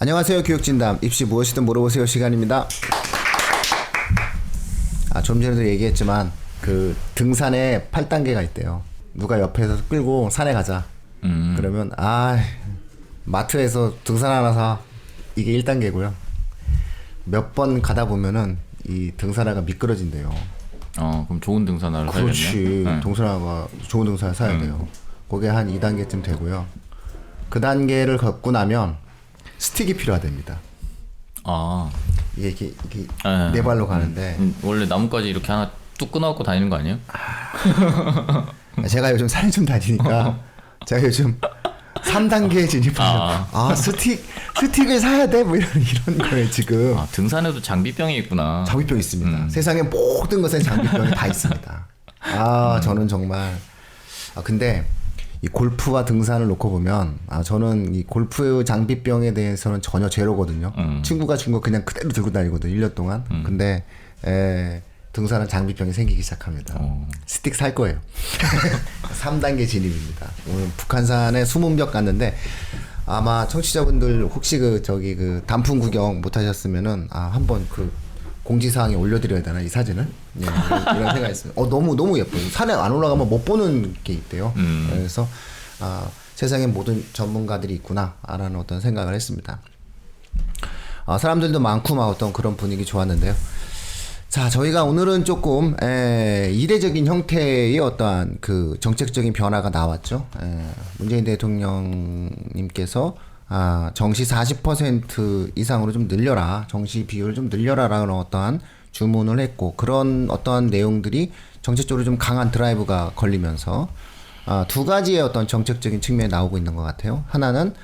안녕하세요. 교육진담 입시 무엇이든 물어보세요 시간입니다. 좀 전에도 얘기했지만 그 등산에 8단계가 있대요. 누가 옆에서 끌고 산에 가자. 그러면 마트에서 등산 하나 사. 이게 1단계고요. 몇 번 가다 보면은 이 등산화가 미끄러진대요. 그럼 좋은 등산화를 사야겠네. 그렇지. 네. 등산화가 좋은 등산화 사야 돼요. 그게 한 2단계쯤 되고요. 그 단계를 걷고 나면 스틱이 필요하답니다. 이게 네 발로 가는데 원래 나뭇가지 이렇게 하나 뚝 끊어갖고 다니는 거 아니에요? 제가 요즘 산에 좀 다니니까 제가 요즘 3단계에 진입하려고 스틱을 사야 돼? 뭐 이런 거예요 지금. 등산에도 장비병이 있구나. 장비병 있습니다. 세상에 모든 것에 장비병이 다 있습니다. 저는 정말 근데 이 골프와 등산을 놓고 보면 저는 이 골프 장비병에 대해서는 전혀 제로거든요. 친구가 준 거 그냥 그대로 들고 다니거든요. 1년 동안. 근데 등산은 장비병이 생기기 시작합니다. 스틱 살 거예요. 3단계 진입입니다. 오늘 북한산에 수문벽 갔는데 아마 청취자분들 혹시 그 단풍 구경 못 하셨으면은 한번 그 공지사항에 올려드려야 되나 이 사진을? 이런 생각이 있습니다. 너무 예뻐요. 산에 안 올라가면 못 보는 게 있대요. 그래서 세상에 모든 전문가들이 있구나라는 어떤 생각을 했습니다. 사람들도 많고 막 어떤 그런 분위기 좋았는데요. 자, 저희가 오늘은 조금 이례적인 형태의 어떠한 그 정책적인 변화가 나왔죠. 문재인 대통령님께서 정시 40% 이상으로 좀 늘려라, 정시 비율을 좀 늘려라라는 어떠한 주문을 했고, 그런 어떠한 내용들이 정책적으로 좀 강한 드라이브가 걸리면서 두 가지의 어떤 정책적인 측면이 나오고 있는 것 같아요. 하나는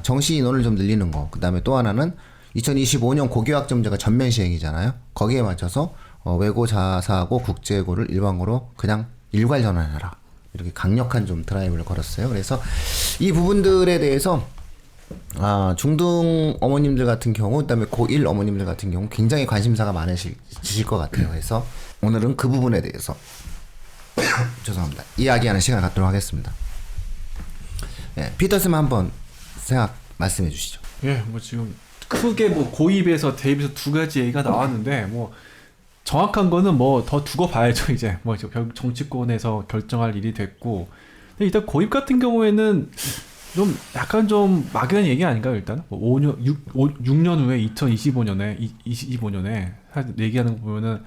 정시 인원을 좀 늘리는 거, 그 다음에 또 하나는 2025년 고교학점제가 전면 시행이잖아요. 거기에 맞춰서 외고 자사고 국제고를 일반고로 그냥 일괄 전환해라, 이렇게 강력한 좀 드라이브를 걸었어요. 그래서 이 부분들에 대해서 중등 어머님들 같은 경우, 그다음에 고1 어머님들 같은 경우 굉장히 관심사가 많으실 것 같아요. 그래서 오늘은 그 부분에 대해서 죄송합니다. 이야기하는 시간을 갖도록 하겠습니다. 피터쌤 한번 생각 말씀해 주시죠. 지금 크게 고입에서 대입에서 두 가지 얘기가 나왔는데 정확한 거는 더 두고 봐야죠. 이제 결국 정치권에서 결정할 일이 됐고, 근데 일단 고입 같은 경우에는 좀 약간 좀 막연한 얘기 아닌가요? 일단 6년 후에 2025년에 얘기하는 거 보면은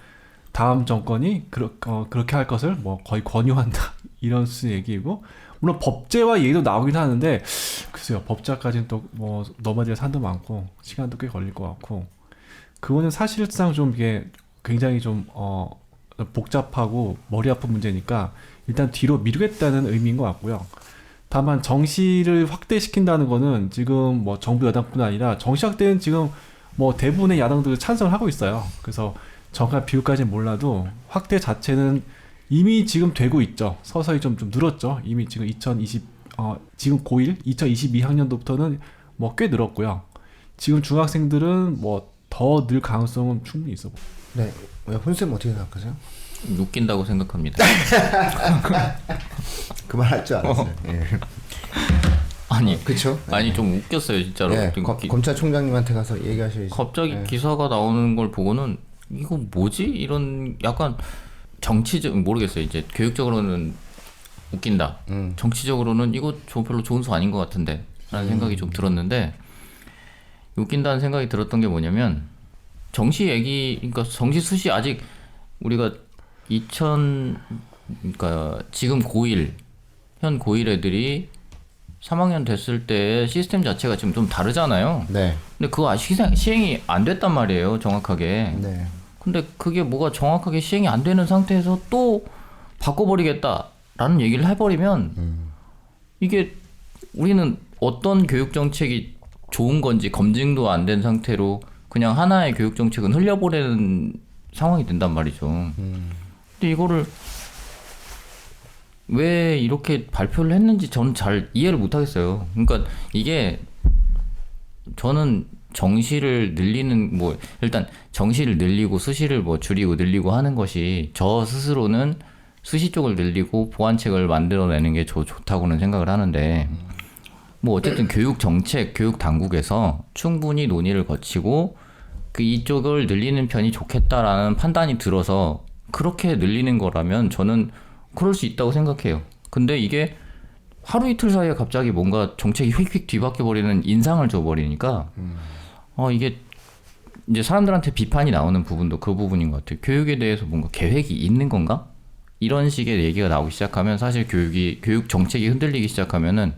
다음 정권이 그렇게 할 것을 거의 권유한다 이런 수의 얘기고, 물론 법제화 얘기도 나오긴 하는데 글쎄요, 법제화까지는 또 넘어질 산도 많고 시간도 꽤 걸릴 것 같고, 그거는 사실상 좀 이게 굉장히 좀 복잡하고 머리 아픈 문제니까 일단 뒤로 미루겠다는 의미인 것 같고요. 다만 정시를 확대시킨다는 거는 지금 정부 여당뿐 아니라 정시 확대는 지금 대부분의 야당들이 찬성을 하고 있어요. 그래서 정확한 비율까지는 몰라도 확대 자체는 이미 지금 되고 있죠. 서서히 좀 늘었죠. 이미 지금 지금 고1 2022학년도부터는 꽤 늘었고요. 지금 중학생들은 더 늘 가능성은 충분히 있어. 네, 혼쌤 어떻게 생각하세요? 웃긴다고 생각합니다. 그 말 할 줄 알았어요. 그쵸? 아니 좀 웃겼어요 진짜로. 검찰총장님한테 가서 얘기하셔야지. 갑자기 기사가 나오는 걸 보고는 이거 뭐지? 이런 약간 정치적 모르겠어요. 이제 교육적으로는 웃긴다. 정치적으로는 이거 별로 좋은 수 아닌 것 같은데 라는 생각이 좀 들었는데, 웃긴다는 생각이 들었던 게 뭐냐면 정시 얘기, 그러니까 정시 수시 아직 우리가 그러니까 지금 현 고1 애들이 3학년 됐을 때 시스템 자체가 지금 좀 다르잖아요. 네. 근데 그거 아직 시행이 안 됐단 말이에요, 정확하게. 네. 근데 그게 뭐가 정확하게 시행이 안 되는 상태에서 또 바꿔버리겠다라는 얘기를 해버리면 이게 우리는 어떤 교육 정책이 좋은 건지 검증도 안 된 상태로 그냥 하나의 교육 정책은 흘려보내는 상황이 된단 말이죠. 근데 이거를 왜 이렇게 발표를 했는지 저는 잘 이해를 못 하겠어요. 그러니까 이게 저는 정시를 늘리는 일단 정시를 늘리고 수시를 줄이고 늘리고 하는 것이 저 스스로는 수시 쪽을 늘리고 보완책을 만들어내는 게 좋다고는 생각을 하는데 뭐 어쨌든 교육 정책, 교육 당국에서 충분히 논의를 거치고 그 이쪽을 늘리는 편이 좋겠다라는 판단이 들어서 그렇게 늘리는 거라면 저는 그럴 수 있다고 생각해요. 근데 이게 하루 이틀 사이에 갑자기 뭔가 정책이 휙휙 뒤바뀌어 버리는 인상을 줘 버리니까 이게 이제 사람들한테 비판이 나오는 부분도 그 부분인 것 같아요. 교육에 대해서 뭔가 계획이 있는 건가? 이런 식의 얘기가 나오기 시작하면 사실 교육 정책이 흔들리기 시작하면은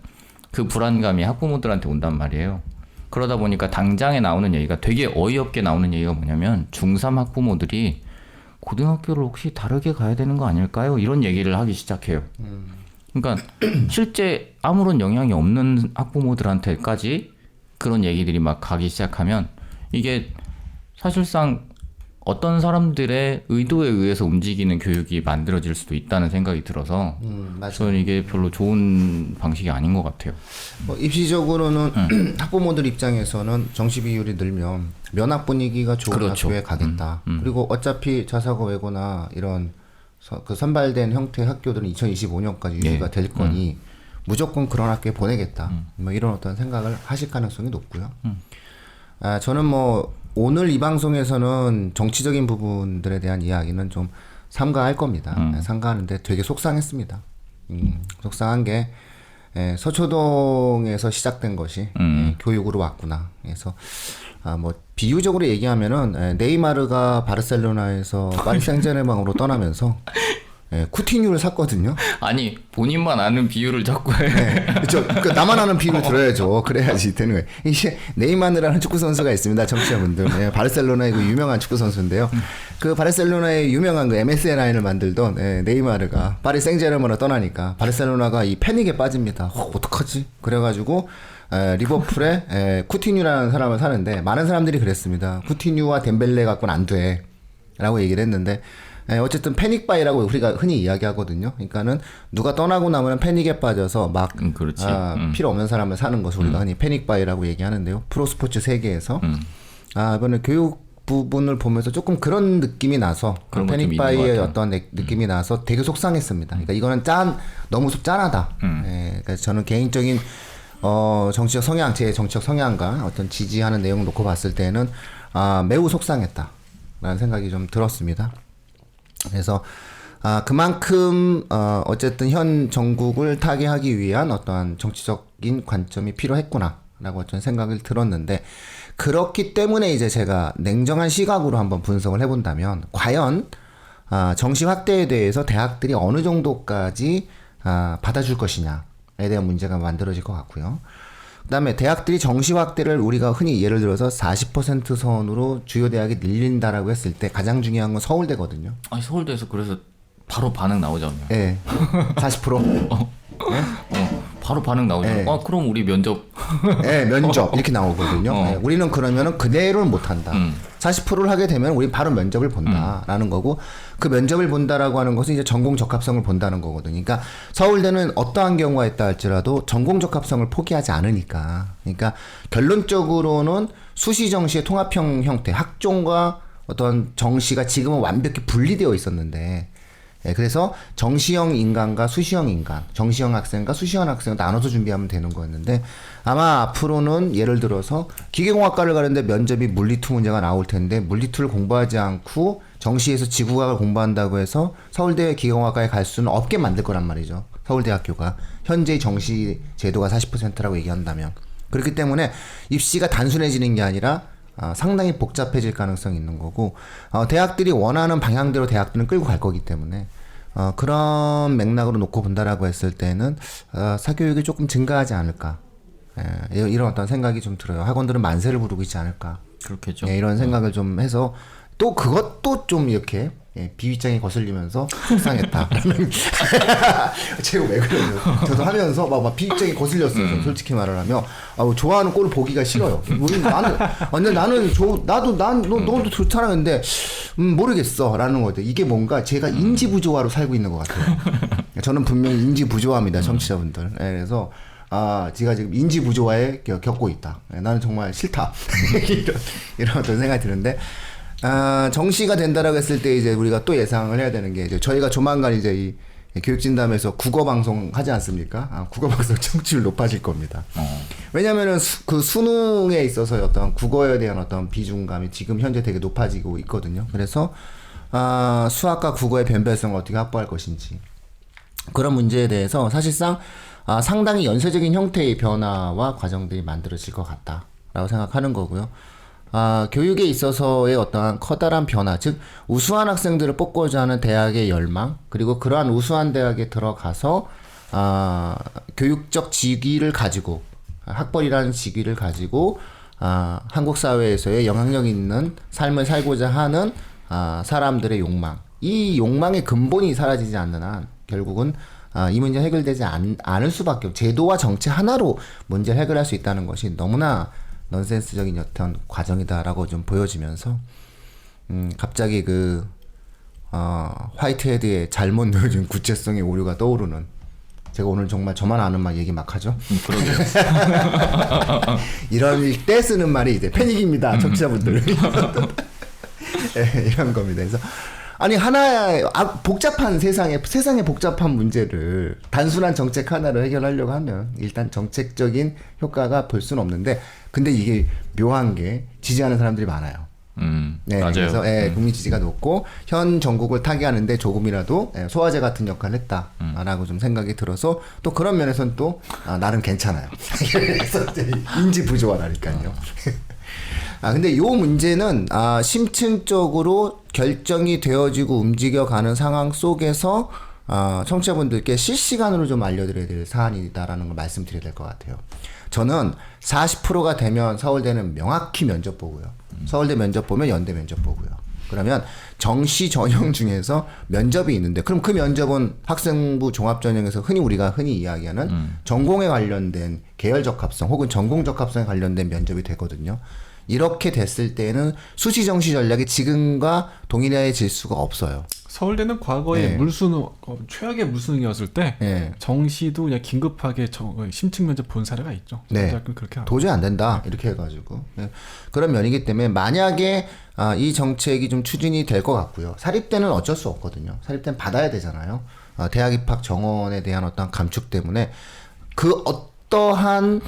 그 불안감이 학부모들한테 온단 말이에요. 그러다 보니까 당장에 나오는 얘기가 되게 어이없게 나오는 얘기가 뭐냐면 중3 학부모들이 고등학교를 혹시 다르게 가야 되는 거 아닐까요? 이런 얘기를 하기 시작해요. 그러니까 실제 아무런 영향이 없는 학부모들한테까지 그런 얘기들이 막 가기 시작하면 이게 사실상 어떤 사람들의 의도에 의해서 움직이는 교육이 만들어질 수도 있다는 생각이 들어서 저는 이게 별로 좋은 방식이 아닌 것 같아요. 뭐 입시적으로는 학부모들 입장에서는 정시 비율이 늘면 면학 분위기가 좋은 그렇죠. 학교에 가겠다. 그리고 어차피 자사고 외고나 이런 그 선발된 형태의 학교들은 2025년까지 유지가 될 거니 무조건 그런 학교에 보내겠다. 뭐 이런 어떤 생각을 하실 가능성이 높고요. 저는 뭐 오늘 이 방송에서는 정치적인 부분들에 대한 이야기는 좀 삼가할 겁니다. 삼가하는데 되게 속상했습니다. 속상한 게 서초동에서 시작된 것이 교육으로 왔구나. 그래서 뭐 비유적으로 얘기하면은 네이마르가 바르셀로나에서 파리 생제르맹으로 떠나면서 쿠티뉴를 샀거든요. 아니 본인만 아는 비유를 자꾸 해. 그 나만 아는 비유를 들어야죠. 그래야지 되는 거예요. 이게 네이마르라는 축구 선수가 있습니다, 청취자분들. 바르셀로나의 그 유명한 축구 선수인데요. 그 바르셀로나의 유명한 그 MSN을 만들던 네이마르가 파리 생제르맹으로 떠나니까 바르셀로나가 이 패닉에 빠집니다. 어떡하지? 그래가지고 리버풀에 쿠티뉴라는 사람을 사는데 많은 사람들이 그랬습니다. 쿠티뉴와 덴벨레 갖고는 안 돼. 라고 얘기를 했는데 어쨌든 패닉바이라고 우리가 흔히 이야기하거든요. 그러니까는 누가 떠나고 나면 패닉에 빠져서 막 필요 없는 사람을 사는 것을 우리가 흔히 패닉바이라고 얘기하는데요. 프로스포츠 세계에서 이번에 교육 부분을 보면서 조금 그런 느낌이 나서 패닉바이의 어떤 느낌이 나서 되게 속상했습니다. 그러니까 이거는 너무 짠하다. 그러니까 저는 개인적인 정치적 성향, 제 정치적 성향과 어떤 지지하는 내용을 놓고 봤을 때는 매우 속상했다라는 생각이 좀 들었습니다. 그래서 그만큼 어쨌든 현 정국을 타개하기 위한 어떠한 정치적인 관점이 필요했구나라고 저는 생각을 들었는데, 그렇기 때문에 이제 제가 냉정한 시각으로 한번 분석을 해본다면 과연 정시 확대에 대해서 대학들이 어느 정도까지 받아줄 것이냐에 대한 문제가 만들어질 것 같고요. 그다음에 대학들이 정시 확대를 우리가 흔히 예를 들어서 40% 선으로 주요 대학이 늘린다라고 했을 때 가장 중요한 건 서울대거든요. 아니 서울대에서 그래서 바로 반응 나오잖아요. 네. 40%? 바로 반응 나오잖아요. 그럼 우리 면접. 네, 면접 이렇게 나오거든요. 네, 우리는 그러면은 그대로는 못한다. 40%를 하게 되면 우리 바로 면접을 본다라는 거고, 그 면접을 본다라고 하는 것은 이제 전공 적합성을 본다는 거거든요. 그러니까 서울대는 어떠한 경우가 있다 할지라도 전공 적합성을 포기하지 않으니까. 그러니까 결론적으로는 수시 정시의 통합형 형태, 학종과 어떤 정시가 지금은 완벽히 분리되어 있었는데, 그래서 정시형 인간과 수시형 인간, 정시형 학생과 수시형 학생을 나눠서 준비하면 되는 거였는데, 아마 앞으로는 예를 들어서 기계공학과를 가는데 면접이 물리2 문제가 나올 텐데 물리2를 공부하지 않고 정시에서 지구과학을 공부한다고 해서 서울대 기계공학과에 갈 수는 없게 만들 거란 말이죠. 서울대학교가 현재의 정시 제도가 40%라고 얘기한다면. 그렇기 때문에 입시가 단순해지는 게 아니라 상당히 복잡해질 가능성이 있는 거고, 대학들이 원하는 방향대로 대학들은 끌고 갈 거기 때문에 그런 맥락으로 놓고 본다라고 했을 때는 사교육이 조금 증가하지 않을까, 이런 어떤 생각이 좀 들어요. 학원들은 만세를 부르고 있지 않을까. 그렇겠죠. 이런 생각을 좀 해서, 또 그것도 좀 이렇게 비윗장이 거슬리면서 속상했다라는. 제가 왜 그래요? 저도 하면서 막 비윗장이 거슬렸어요. 솔직히 말을 하면 좋아하는 꼴을 보기가 싫어요. 너도 좋잖아. 근데 모르겠어라는 거죠. 이게 뭔가 제가 인지 부조화로 살고 있는 것 같아요. 저는 분명히 인지 부조화입니다, 청취자분들. 그래서 제가 지금 인지 부조화에 겪고 있다. 나는 정말 싫다. 이런 어떤 생각이 드는데, 정시가 된다라고 했을 때 이제 우리가 또 예상을 해야 되는 게, 이제 저희가 조만간 이제 이 교육진담에서 국어 방송 하지 않습니까? 국어 방송 청취율 높아질 겁니다. 왜냐면은 그 수능에 있어서 어떤 국어에 대한 어떤 비중감이 지금 현재 되게 높아지고 있거든요. 그래서 수학과 국어의 변별성을 어떻게 확보할 것인지 그런 문제에 대해서 사실상 상당히 연쇄적인 형태의 변화와 과정들이 만들어질 것 같다라고 생각하는 거고요. 교육에 있어서의 어떠한 커다란 변화, 즉 우수한 학생들을 뽑고자 하는 대학의 열망, 그리고 그러한 우수한 대학에 들어가서 교육적 직위를 가지고 학벌이라는 직위를 가지고 한국 사회에서의 영향력 있는 삶을 살고자 하는 사람들의 욕망, 이 욕망의 근본이 사라지지 않는 한 결국은 이 문제 해결되지 않을 수밖에 없고 제도와 정치 하나로 문제를 해결할 수 있다는 것이 너무나 넌센스적인 어떤 과정이다라고 좀 보여지면서 갑자기 그 화이트헤드의 잘못 넣어준 구체성의 오류가 떠오르는 제가 오늘 정말 저만 아는 말 얘기 막 하죠. 그러게요. 이런 때 쓰는 말이 이제 패닉입니다, 청취자분들. 네, 이런 겁니다. 그래서 아니 하나의 복잡한 세상의 복잡한 문제를 단순한 정책 하나로 해결하려고 하면 일단 정책적인 효과가 볼 수는 없는데 근데 이게 묘한 게 지지하는 사람들이 많아요. 네, 맞아요. 그래서 국민 지지가 높고 현 정국을 타개하는데 조금이라도 소화제 같은 역할을 했다라고 좀 생각이 들어서 또 그런 면에서는 또 나름 괜찮아요. 그래서 인지 부조화라니까요. 근데 요 문제는 심층적으로 결정이 되어지고 움직여가는 상황 속에서 청취자분들께 실시간으로 좀 알려드려야 될 사안이다라는 걸 말씀드려야 될 것 같아요. 저는 40%가 되면 서울대는 명확히 면접 보고요. 서울대 면접 보면 연대 면접 보고요. 그러면 정시 전형 중에서 면접이 있는데 그럼 그 면접은 학생부 종합전형에서 우리가 흔히 이야기하는 전공에 관련된 계열 적합성 혹은 전공 적합성에 관련된 면접이 되거든요. 이렇게 됐을 때는 수시 정시 전략이 지금과 동일해질 수가 없어요. 서울대는 과거에 네. 물수능 최악의 물수능이었을 때 네. 정시도 그냥 긴급하게 심층 면접 본 사례가 있죠. 네. 그렇게 하고. 도저히 안 된다 이렇게 해가지고 그런 면이기 때문에 만약에 이 정책이 좀 추진이 될 것 같고요. 사립대는 어쩔 수 없거든요. 사립대는 받아야 되잖아요. 대학 입학 정원에 대한 어떤 감축 때문에 그 어떠한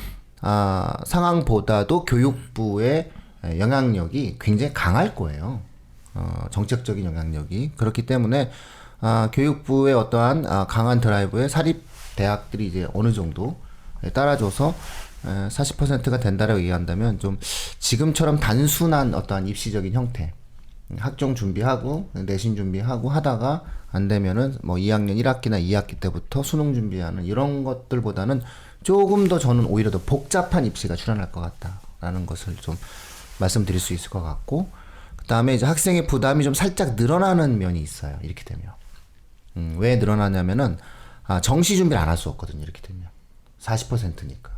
상황보다도 교육부의 영향력이 굉장히 강할 거예요. 정책적인 영향력이. 그렇기 때문에 교육부의 어떠한 강한 드라이브에 사립 대학들이 이제 어느 정도 따라줘서 40%가 된다라고 얘기한다면 좀 지금처럼 단순한 어떠한 입시적인 형태, 학종 준비하고 내신 준비하고 하다가 안 되면은 뭐 2학년 1학기나 2학기 때부터 수능 준비하는 이런 것들보다는 조금 더 저는 오히려 더 복잡한 입시가 출현할 것 같다라는 것을 좀 말씀드릴 수 있을 것 같고, 그 다음에 이제 학생의 부담이 좀 살짝 늘어나는 면이 있어요. 이렇게 되면. 왜 늘어나냐면은, 정시 준비를 안 할 수 없거든요. 이렇게 되면. 40%니까.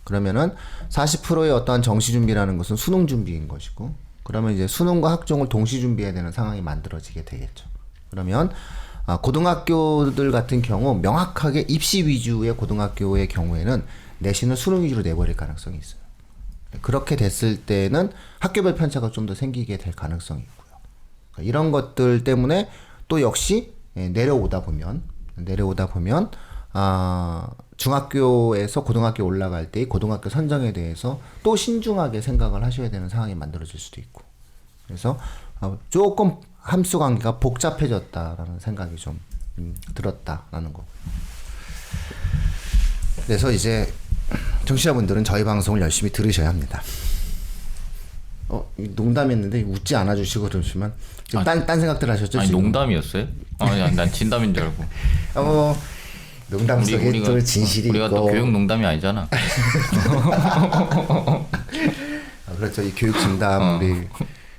그러면은 40%의 어떠한 정시 준비라는 것은 수능 준비인 것이고, 그러면 이제 수능과 학종을 동시 준비해야 되는 상황이 만들어지게 되겠죠. 그러면 고등학교들 같은 경우 명확하게 입시 위주의 고등학교의 경우에는 내신을 수능 위주로 내버릴 가능성이 있어요. 그렇게 됐을 때는 학교별 편차가 좀 더 생기게 될 가능성이 있고요. 그러니까 이런 것들 때문에 또 역시 내려오다 보면 중학교에서 고등학교 올라갈 때 고등학교 선정에 대해서 또 신중하게 생각을 하셔야 되는 상황이 만들어질 수도 있고, 그래서 조금 함수 관계가 복잡해졌다라는 생각이 좀 들었다라는 거고요. 그래서 이제 청취자분들은 저희 방송을 열심히 들으셔야 합니다. 농담했는데 웃지 않아 주시고 그러시면 딴 생각들 하셨죠? 아니 지금? 농담이었어요? 난 진담인 줄 알고. 농담 속에 또 진실이 우리가 있고. 또 교육 농담이 아니잖아. 그렇죠. 이 교육 진담 우리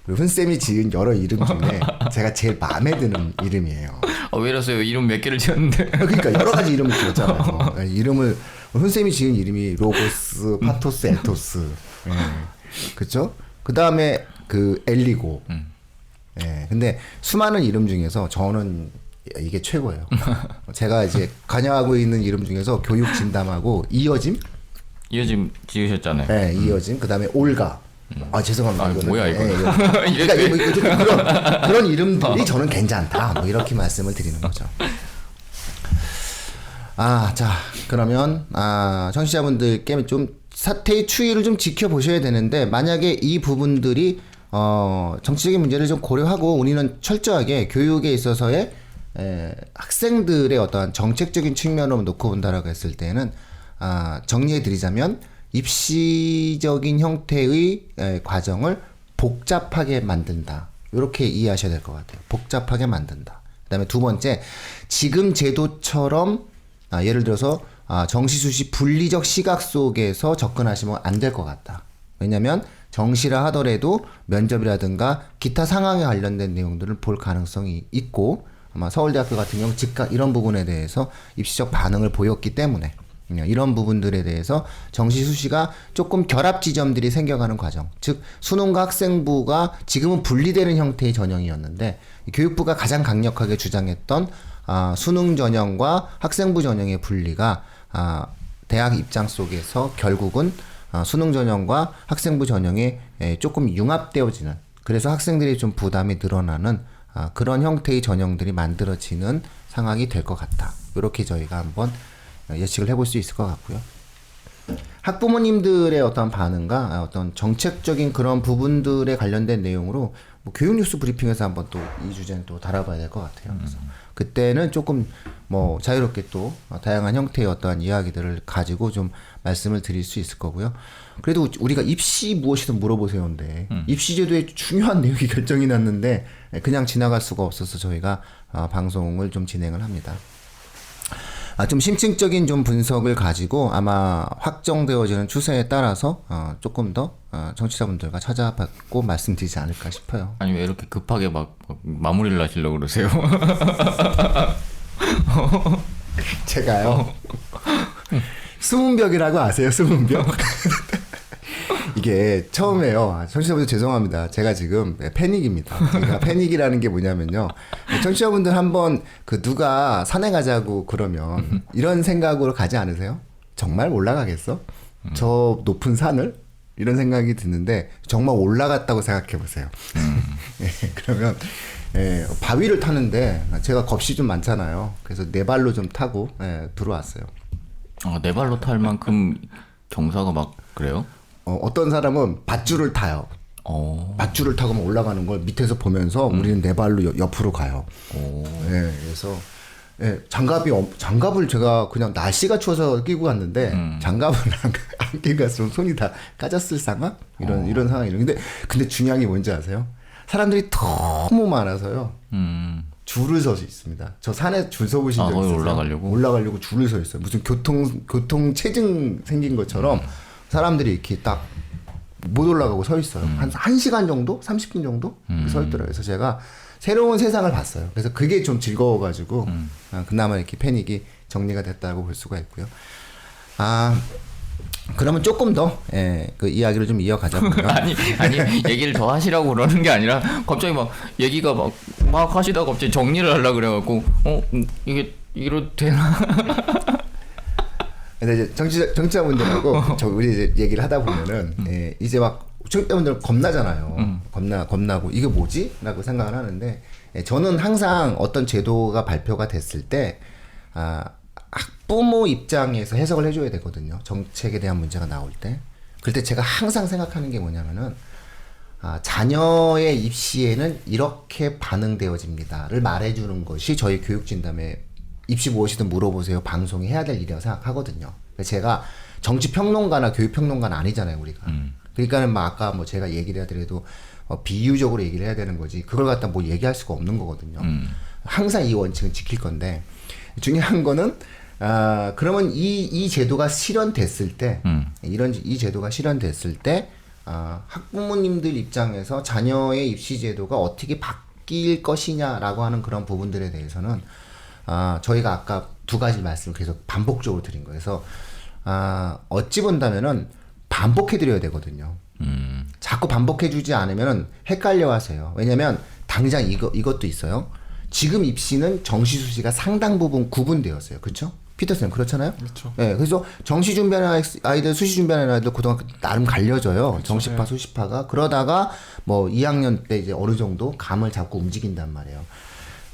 훈쌤이 지은 여러 이름 중에 제가 제일 마음에 드는 이름이에요. 왜 이러세요? 이름 몇 개를 지었는데. 그러니까 여러 가지 이름을 지었잖아요. 이름을 훈쌤이 지은 이름이 로고스, 파토스, 에토스. 그렇죠? 그 다음에 그 엘리고. 근데 수많은 이름 중에서 저는 이게 최고예요. 제가 이제 관여하고 있는 이름 중에서 교육 진담하고 이어짐 지으셨잖아요. 네, 이어짐. 그 다음에 올가. 죄송합니다. 이거는. 뭐야 이거? 그러니까 그런 이름들이 저는 괜찮다. 뭐 이렇게 말씀을 드리는 거죠. 자, 그러면, 청취자분들께 좀 사태의 추이를 좀 지켜보셔야 되는데, 만약에 이 부분들이, 정치적인 문제를 좀 고려하고, 우리는 철저하게 교육에 있어서의, 학생들의 어떠한 정책적인 측면으로 놓고 본다라고 했을 때는, 정리해 드리자면, 입시적인 형태의 과정을 복잡하게 만든다. 이렇게 이해하셔야 될 것 같아요. 복잡하게 만든다. 그 다음에 두 번째, 지금 제도처럼 예를 들어서 정시수시 분리적 시각 속에서 접근하시면 안 될 것 같다. 왜냐하면 정시라 하더라도 면접이라든가 기타 상황에 관련된 내용들을 볼 가능성이 있고 아마 서울대학교 같은 경우 즉각 이런 부분에 대해서 입시적 반응을 보였기 때문에 이런 부분들에 대해서 정시수시가 조금 결합 지점들이 생겨가는 과정, 즉 수능과 학생부가 지금은 분리되는 형태의 전형이었는데 교육부가 가장 강력하게 주장했던 수능 전형과 학생부 전형의 분리가 대학 입장 속에서 결국은 수능 전형과 학생부 전형에 조금 융합되어지는, 그래서 학생들이 좀 부담이 늘어나는 그런 형태의 전형들이 만들어지는 상황이 될 것 같다. 이렇게 저희가 한번 예측을 해볼 수 있을 것 같고요. 학부모님들의 어떤 반응과 어떤 정책적인 그런 부분들에 관련된 내용으로 뭐 교육 뉴스 브리핑에서 한번 또 이 주제는 또 다뤄봐야 될 것 같아요. 그래서 그때는 조금 뭐 자유롭게 또 다양한 형태의 어떠한 이야기들을 가지고 좀 말씀을 드릴 수 있을 거고요. 그래도 우리가 입시 무엇이든 물어보세요인데 입시제도에 중요한 내용이 결정이 났는데 그냥 지나갈 수가 없어서 저희가 방송을 좀 진행을 합니다. 좀 심층적인 좀 분석을 가지고 아마 확정되어지는 추세에 따라서 조금 더 청취자분들과 찾아뵙고 말씀드리지 않을까 싶어요. 아니 왜 이렇게 급하게 막 마무리를 하시려고 그러세요? 제가요. 수문벽이라고 아세요? 수문벽? 이게 처음에요. 청취자분들 죄송합니다. 제가 지금 패닉입니다. 그러니까 패닉이라는 게 뭐냐면요. 청취자분들 한번 누가 산에 가자고 그러면 이런 생각으로 가지 않으세요? 정말 올라가겠어? 저 높은 산을? 이런 생각이 드는데 정말 올라갔다고 생각해 보세요. 그러면 바위를 타는데 제가 겁이 좀 많잖아요. 그래서 네 발로 좀 타고 들어왔어요. 네 발로 탈 만큼 경사가 막 그래요? 어떤 사람은 밧줄을 타요. 밧줄을 타고 올라가는 걸 밑에서 보면서 우리는 네 발로 옆으로 가요. 그래서 장갑을 제가 그냥 날씨가 추워서 끼고 갔는데 장갑을 안 끼고 갔으면 손이 다 까졌을 상황? 이런 상황이. 근데 중요한 게 뭔지 아세요? 사람들이 너무 많아서요. 줄을 서서 있습니다. 저 산에 줄 서 보신 적 있어요? 올라가려고 줄을 서 있어요. 무슨 교통 체증 생긴 것처럼 사람들이 이렇게 딱 못 올라가고 서 있어요. 한 1시간 정도? 30분 정도? 서 있더라고요. 그래서 제가 새로운 세상을 봤어요. 그래서 그게 좀 즐거워가지고 그나마 이렇게 패닉이 정리가 됐다고 볼 수가 있고요. 그러면 조금 더 그 이야기를 좀 이어가자고요. 아니 얘기를 더 하시라고 그러는 게 아니라 갑자기 막 얘기가 막 하시다가 갑자기 정리를 하려고 그래갖고 이게 이래도 되나? 근데 이제 정치자분들하고 우리 이제 얘기를 하다 보면은 이제 막 청취자분들 겁나잖아요. 겁나고 이게 뭐지? 라고 생각을 하는데 저는 항상 어떤 제도가 발표가 됐을 때 학부모 입장에서 해석을 해줘야 되거든요. 정책에 대한 문제가 나올 때. 그럴 때 제가 항상 생각하는 게 뭐냐면은 자녀의 입시에는 이렇게 반응되어집니다를 말해주는 것이 저희 교육진담에 입시 무엇이든 물어보세요 방송이 해야 될 일이라고 생각하거든요. 제가 정치평론가나 교육평론가는 아니잖아요, 우리가. 그러니까는 아까 제가 얘기를 해드려도 비유적으로 얘기를 해야 되는 거지 그걸 갖다 얘기할 수가 없는 거거든요. 항상 이 원칙은 지킬 건데 중요한 거는 그러면 이 제도가 실현됐을 때 이 제도가 실현됐을 때 학부모님들 입장에서 자녀의 입시 제도가 어떻게 바뀔 것이냐라고 하는 그런 부분들에 대해서는 저희가 아까 두 가지 말씀을 계속 반복적으로 드린 거예요. 그래서 어찌 본다면은 반복해드려야 되거든요. 자꾸 반복해주지 않으면 헷갈려 하세요. 왜냐면 당장 이것도 있어요. 지금 입시는 정시수시가 상당 부분 구분되었어요. 그렇죠? 피터쌤 그렇잖아요? 그렇죠. 네, 그래서 정시 준비하는 아이들, 수시 준비하는 아이들 고등학교 나름 갈려져요. 그렇죠. 정시파, 수시파가. 그러다가 2학년 때 이제 어느 정도 감을 잡고 움직인단 말이에요.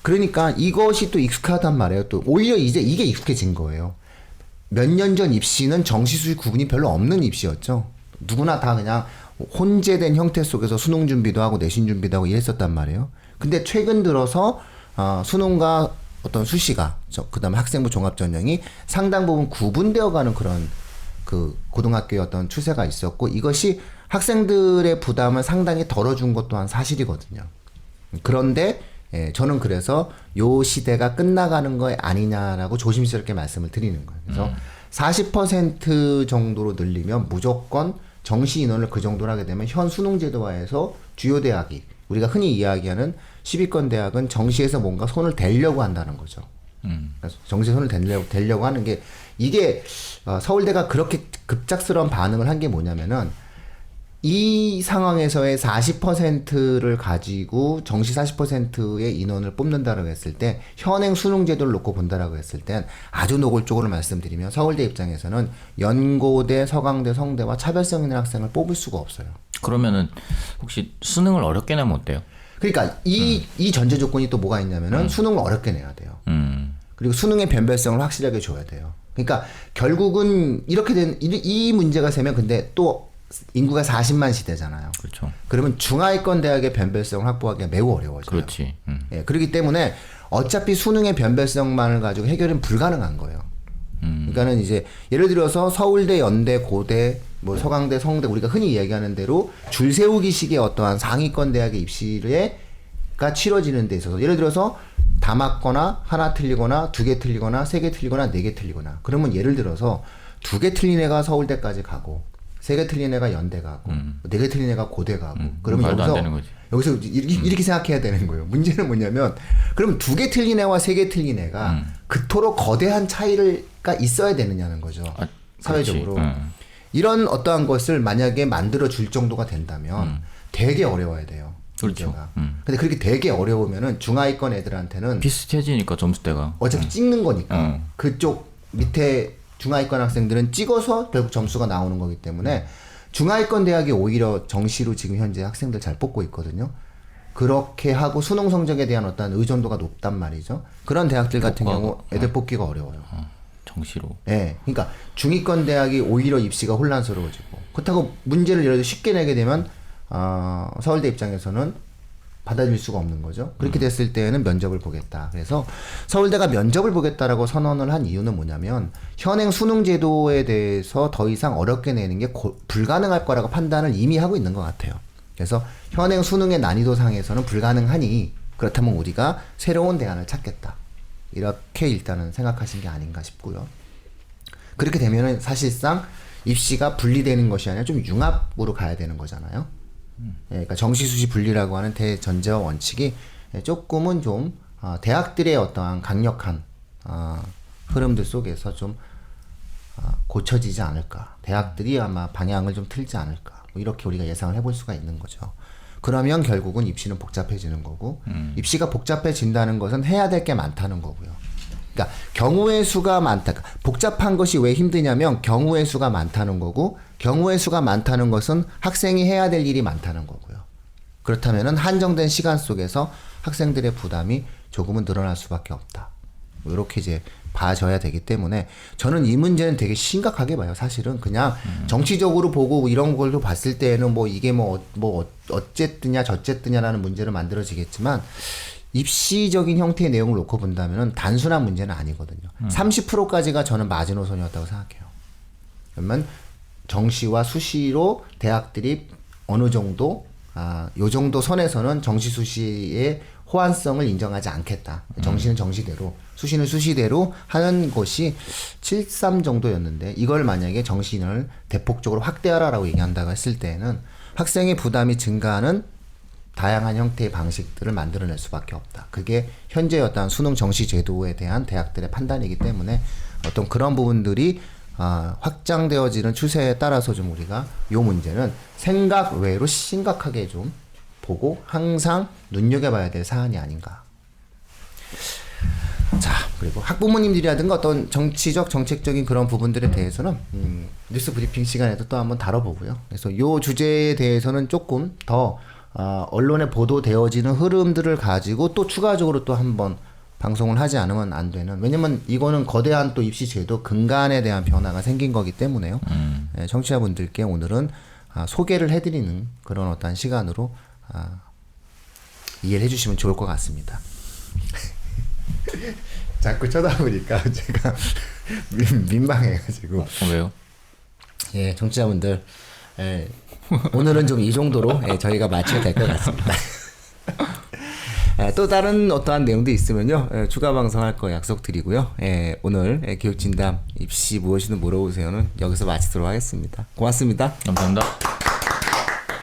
그러니까 이것이 또 익숙하단 말이에요. 또 오히려 이제 이게 익숙해진 거예요. 몇 년 전 입시는 정시수시 구분이 별로 없는 입시였죠. 누구나 다 그냥 혼재된 형태 속에서 수능 준비도 하고 내신 준비도 하고 이랬었단 말이에요. 근데 최근 들어서 수능과 어떤 수시가 그다음에 학생부 종합전형이 상당 부분 구분되어 가는 그런 그 고등학교의 어떤 추세가 있었고 이것이 학생들의 부담을 상당히 덜어준 것 또한 사실이거든요. 그런데 저는 그래서 요 시대가 끝나가는 거 아니냐라고 조심스럽게 말씀을 드리는 거예요. 그래서 40% 정도로 늘리면 무조건 정시 인원을 그 정도로 하게 되면 현 수능 제도화에서 주요 대학이 우리가 흔히 이야기하는 10위권 대학은 정시에서 뭔가 손을 대려고 한다는 거죠. 그래서 정시에 손을 대려고 하는 게 이게 서울대가 그렇게 급작스러운 반응을 한 게 뭐냐면은 이 상황에서의 40%를 가지고 정시 40%의 인원을 뽑는다라고 했을 때 현행 수능 제도를 놓고 본다라고 했을 땐 아주 노골적으로 말씀드리면 서울대 입장에서는 연고대, 서강대, 성대와 차별성 있는 학생을 뽑을 수가 없어요. 그러면은 혹시 수능을 어렵게 내면 어때요? 그러니까 이 전제 조건이 또 뭐가 있냐면은 수능을 어렵게 내야 돼요. 음. 그리고 수능의 변별성을 확실하게 줘야 돼요. 그러니까 결국은 이렇게 된 이 문제가 세면 근데 또 인구가 40만 시대잖아요. 그렇죠. 그러면 중하위권 대학의 변별성을 확보하기가 매우 어려워져요. 그렇지. 예, 그렇기 때문에 어차피 수능의 변별성만을 가지고 해결은 불가능한 거예요. 그러니까는 이제 예를 들어서 서울대, 연대, 고대, 뭐 서강대, 성대 우리가 흔히 이야기하는 대로 줄 세우기식의 어떠한 상위권 대학의 입시가 치러지는 데 있어서 예를 들어서 다 맞거나 하나 틀리거나 두 개 틀리거나 세 개 틀리거나 네 개 틀리거나 그러면 예를 들어서 두 개 틀린 애가 서울대까지 가고 세 개 틀린 애가 연대 가고 네 개 틀린 애가 고대 가고 그러면 말도 안 되는 거지. 여기서 이렇게 생각해야 되는 거예요. 문제는 뭐냐면 그럼 두 개 틀린 애와 세 개 틀린 애가 그토록 거대한 차이가 있어야 되느냐는 거죠. 사회적으로. 이런 어떠한 것을 만약에 만들어 줄 정도가 된다면 되게 어려워야 돼요. 그렇죠. 문제가. 근데 그렇게 되게 어려우면은 중하위권 애들한테는 비슷해지니까 점수대가. 어차피 찍는 거니까 그쪽 밑에 중하위권 학생들은 찍어서 결국 점수가 나오는 거기 때문에 중하위권 대학이 오히려 정시로 지금 현재 학생들 잘 뽑고 있거든요. 그렇게 하고 수능 성적에 대한 어떤 의존도가 높단 말이죠. 그런 대학들 같은 경우 애들 뽑기가 어려워요. 정시로. 예. 그러니까 중위권 대학이 오히려 입시가 혼란스러워지고 그렇다고 문제를 예를 들어 쉽게 내게 되면 서울대 입장에서는 받아들일 수가 없는 거죠. 그렇게 됐을 때에는 면접을 보겠다. 그래서 서울대가 면접을 보겠다라고 선언을 한 이유는 뭐냐면 현행 수능 제도에 대해서 더 이상 어렵게 내는 게 불가능할 거라고 판단을 이미 하고 있는 것 같아요. 그래서 현행 수능의 난이도 상에서는 불가능하니 그렇다면 우리가 새로운 대안을 찾겠다. 이렇게 일단은 생각하신 게 아닌가 싶고요. 그렇게 되면은 사실상 입시가 분리되는 것이 아니라 좀 융합으로 가야 되는 거잖아요. 예, 그러니까 정시수시 분리라고 하는 대전제와 원칙이 조금은 좀 대학들의 어떠한 강력한 흐름들 속에서 좀 고쳐지지 않을까. 대학들이 아마 방향을 좀 틀지 않을까. 뭐 이렇게 우리가 예상을 해볼 수가 있는 거죠. 그러면 결국은 입시는 복잡해지는 거고 입시가 복잡해진다는 것은 해야 될 게 많다는 거고요. 그러니까 경우의 수가 많다. 그러니까 복잡한 것이 왜 힘드냐면 경우의 수가 많다는 거고 경우의 수가 많다는 것은 학생이 해야 될 일이 많다는 거고요. 그렇다면은 한정된 시간 속에서 학생들의 부담이 조금은 늘어날 수밖에 없다. 뭐 이렇게 이제 봐줘야 되기 때문에 저는 이 문제는 되게 심각하게 봐요. 사실은 그냥 정치적으로 보고 이런 걸로 봤을 때는 뭐 이게 뭐 어쨌드냐 저쨌드냐라는 문제로 만들어지겠지만 입시적인 형태의 내용을 놓고 본다면 단순한 문제는 아니거든요. 30%까지가 저는 마지노선이었다고 생각해요. 그러면 정시와 수시로 대학들이 어느 정도 요 정도 선에서는 정시 수시의 호환성을 인정하지 않겠다. 정시는 정시대로 수시는 수시대로 하는 것이 73 정도였는데 이걸 만약에 정시인을 대폭적으로 확대하라라고 얘기한다고 했을 때는 학생의 부담이 증가하는 다양한 형태의 방식들을 만들어낼 수밖에 없다. 그게 현재 어떤 수능 정시 제도에 대한 대학들의 판단이기 때문에 어떤 그런 부분들이 확장되어지는 추세에 따라서 좀 우리가 요 문제는 생각 외로 심각하게 좀 보고 항상 눈여겨봐야 될 사안이 아닌가. 자, 그리고 학부모님들이라든가 어떤 정치적, 정책적인 그런 부분들에 대해서는 뉴스 브리핑 시간에도 또 한번 다뤄보고요. 그래서 요 주제에 대해서는 조금 더 언론에 보도되어지는 흐름들을 가지고 또 추가적으로 또 한번 방송을 하지 않으면 안 되는. 왜냐면 이거는 거대한 또 입시 제도 근간에 대한 변화가 생긴 거기 때문에요. 청취자분들께 오늘은 소개를 해드리는 그런 어떤 시간으로 이해를 해주시면 좋을 것 같습니다. 자꾸 쳐다보니까 제가 민망해가지고. 왜요? 예, 청취자분들, 예, 오늘은 좀 이 정도로 저희가 마쳐야 될 것 같습니다. 또 다른 어떠한 내용도 있으면요, 추가 방송할 거 약속드리고요. 오늘 교육진담 입시 무엇이든 물어보세요는 여기서 마치도록 하겠습니다. 고맙습니다. 감사합니다.